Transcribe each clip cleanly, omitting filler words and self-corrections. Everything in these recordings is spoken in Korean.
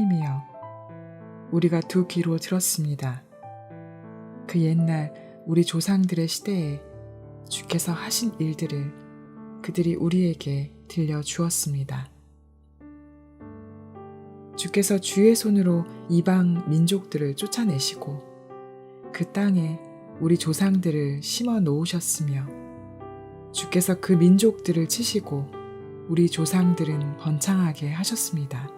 하나님이여, 우리가 두 귀로 들었습니다. 그 옛날 우리 조상들의 시대에 주께서 하신 일들을 그들이 우리에게 들려주었습니다. 주께서 주의 손으로 이방 민족들을 쫓아내시고 그 땅에 우리 조상들을 심어 놓으셨으며, 주께서 그 민족들을 치시고 우리 조상들은 번창하게 하셨습니다.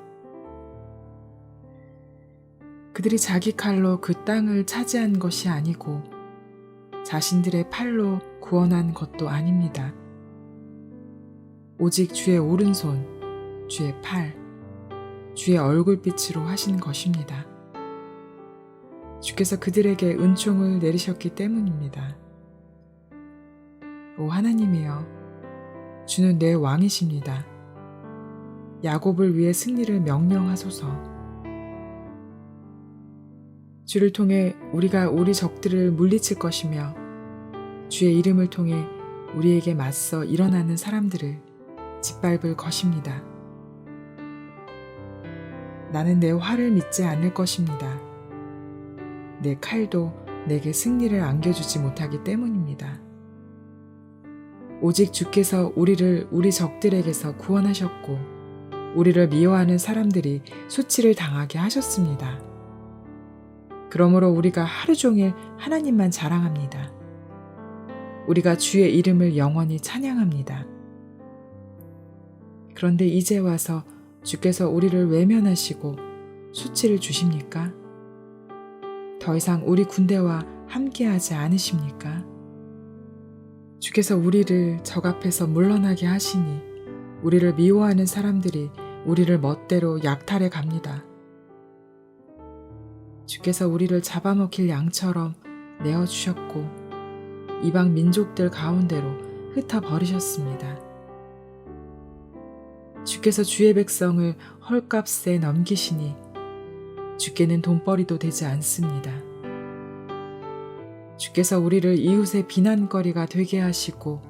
그들이 자기 칼로 그 땅을 차지한 것이 아니고 자신들의 팔로 구원한 것도 아닙니다. 오직 주의 오른손, 주의 팔, 주의 얼굴빛으로 하신 것입니다. 주께서 그들에게 은총을 내리셨기 때문입니다. 오 하나님이여, 주는 내 왕이십니다. 야곱을 위해 승리를 명령하소서. 주를 통해 우리가 우리 적들을 물리칠 것이며, 주의 이름을 통해 우리에게 맞서 일어나는 사람들을 짓밟을 것입니다. 나는 내 활을 믿지 않을 것입니다. 내 칼도 내게 승리를 안겨주지 못하기 때문입니다. 오직 주께서 우리를 우리 적들에게서 구원하셨고 우리를 미워하는 사람들이 수치를 당하게 하셨습니다. 그러므로 우리가 하루 종일 하나님만 자랑합니다. 우리가 주의 이름을 영원히 찬양합니다. 그런데 이제 와서 주께서 우리를 외면하시고 수치를 주십니까? 더 이상 우리 군대와 함께하지 않으십니까? 주께서 우리를 적 앞에서 물러나게 하시니 우리를 미워하는 사람들이 우리를 멋대로 약탈해 갑니다. 주께서 우리를 잡아먹힐 양처럼 내어주셨고 이방 민족들 가운데로 흩어버리셨습니다. 주께서 주의 백성을 헐값에 넘기시니 주께는 돈벌이도 되지 않습니다. 주께서 우리를 이웃의 비난거리가 되게 하시고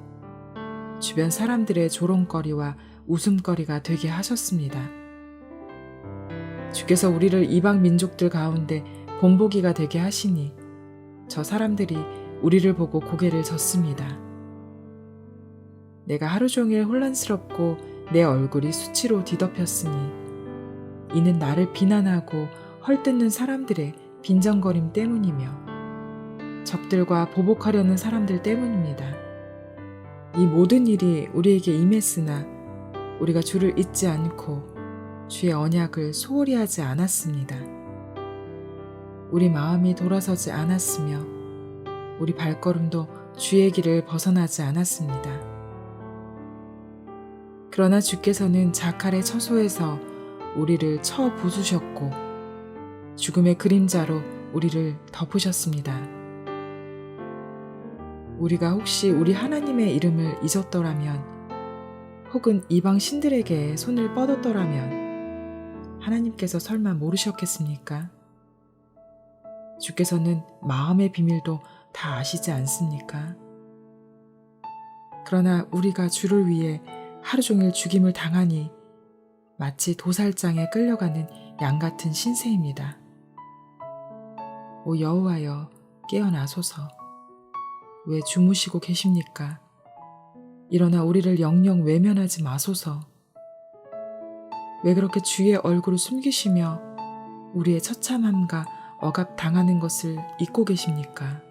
주변 사람들의 조롱거리와 웃음거리가 되게 하셨습니다. 주께서 우리를 이방 민족들 가운데 본보기가 되게 하시니 저 사람들이 우리를 보고 고개를 젓습니다. 내가 하루 종일 혼란스럽고 내 얼굴이 수치로 뒤덮였으니 이는 나를 비난하고 헐뜯는 사람들의 빈정거림 때문이며 적들과 보복하려는 사람들 때문입니다. 이 모든 일이 우리에게 임했으나 우리가 주를 잊지 않고 주의 언약을 소홀히 하지 않았습니다. 우리 마음이 돌아서지 않았으며 우리 발걸음도 주의 길을 벗어나지 않았습니다. 그러나 주께서는 자칼의 처소에서 우리를 쳐 부수셨고 죽음의 그림자로 우리를 덮으셨습니다. 우리가 혹시 우리 하나님의 이름을 잊었더라면 혹은 이방 신들에게 손을 뻗었더라면 하나님께서 설마 모르셨겠습니까? 주께서는 마음의 비밀도 다 아시지 않습니까? 그러나 우리가 주를 위해 하루 종일 죽임을 당하니 마치 도살장에 끌려가는 양 같은 신세입니다. 오 여호와여, 깨어나소서. 왜 주무시고 계십니까? 일어나 우리를 영영 외면하지 마소서. 왜 그렇게 주의 얼굴을 숨기시며 우리의 처참함과 억압당하는 것을 잊고 계십니까?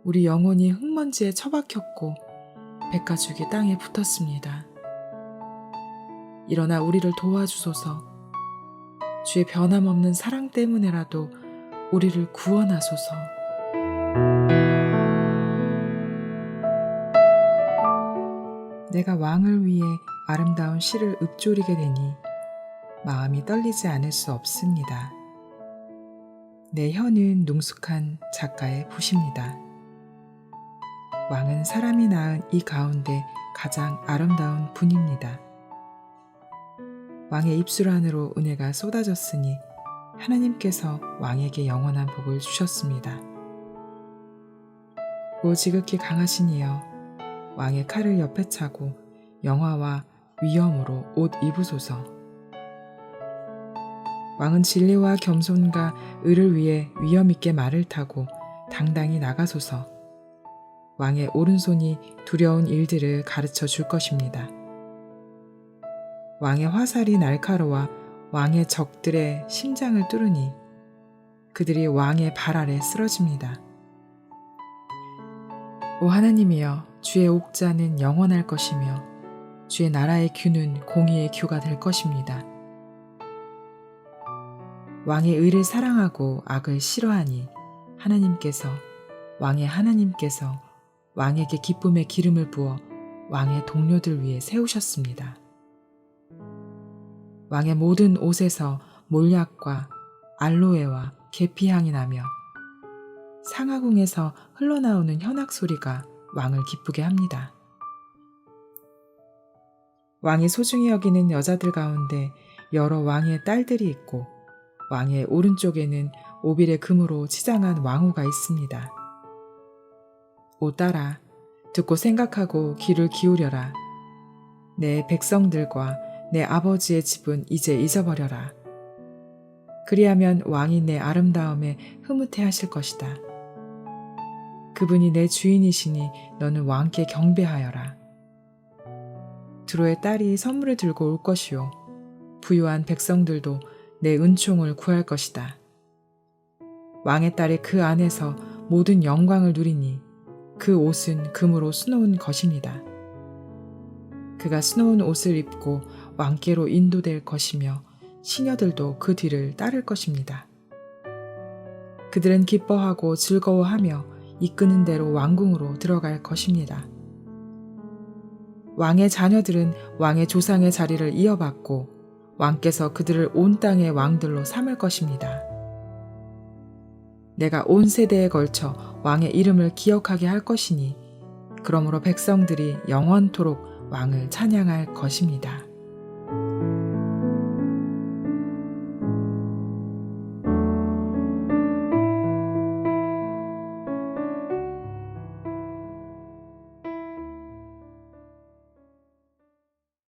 우리 영혼이 흙먼지에 처박혔고 백가죽이 땅에 붙었습니다. 일어나 우리를 도와주소서. 주의 변함없는 사랑 때문에라도 우리를 구원하소서. 내가 왕을 위해 아름다운 시를 읊조리게 되니 마음이 떨리지 않을 수 없습니다. 내 혀는 능숙한 작가의 붓입니다. 왕은 사람이 낳은 이 가운데 가장 아름다운 분입니다. 왕의 입술 안으로 은혜가 쏟아졌으니 하나님께서 왕에게 영원한 복을 주셨습니다. 오 지극히 강하신 이여, 왕의 칼을 옆에 차고 영화와 위엄으로 옷 입으소서. 왕은 진리와 겸손과 의를 위해 위엄 있게 말을 타고 당당히 나가소서. 왕의 오른손이 두려운 일들을 가르쳐 줄 것입니다. 왕의 화살이 날카로워 왕의 적들의 심장을 뚫으니 그들이 왕의 발 아래 쓰러집니다. 오 하나님이여, 주의 옥자는 영원할 것이며 주의 나라의 규는 공의의 규가 될 것입니다. 왕의 의를 사랑하고 악을 싫어하니 왕의 하나님께서 왕에게 기쁨의 기름을 부어 왕의 동료들 위해 세우셨습니다. 왕의 모든 옷에서 몰약과 알로에와 계피향이 나며 상하궁에서 흘러나오는 현악 소리가 왕을 기쁘게 합니다. 왕이 소중히 여기는 여자들 가운데 여러 왕의 딸들이 있고 왕의 오른쪽에는 오빌의 금으로 치장한 왕후가 있습니다. 오 딸아, 듣고 생각하고 귀를 기울여라. 내 백성들과 내 아버지의 집은 이제 잊어버려라. 그리하면 왕이 내 아름다움에 흐뭇해하실 것이다. 그분이 내 주인이시니 너는 왕께 경배하여라. 두로의 딸이 선물을 들고 올 것이요, 부유한 백성들도 내 은총을 구할 것이다. 왕의 딸이 그 안에서 모든 영광을 누리니 그 옷은 금으로 수놓은 것입니다. 그가 수놓은 옷을 입고 왕께로 인도될 것이며 시녀들도 그 뒤를 따를 것입니다. 그들은 기뻐하고 즐거워하며 이끄는 대로 왕궁으로 들어갈 것입니다. 왕의 자녀들은 왕의 조상의 자리를 이어받고 왕께서 그들을 온 땅의 왕들로 삼을 것입니다. 내가 온 세대에 걸쳐 왕의 이름을 기억하게 할 것이니 그러므로 백성들이 영원토록 왕을 찬양할 것입니다.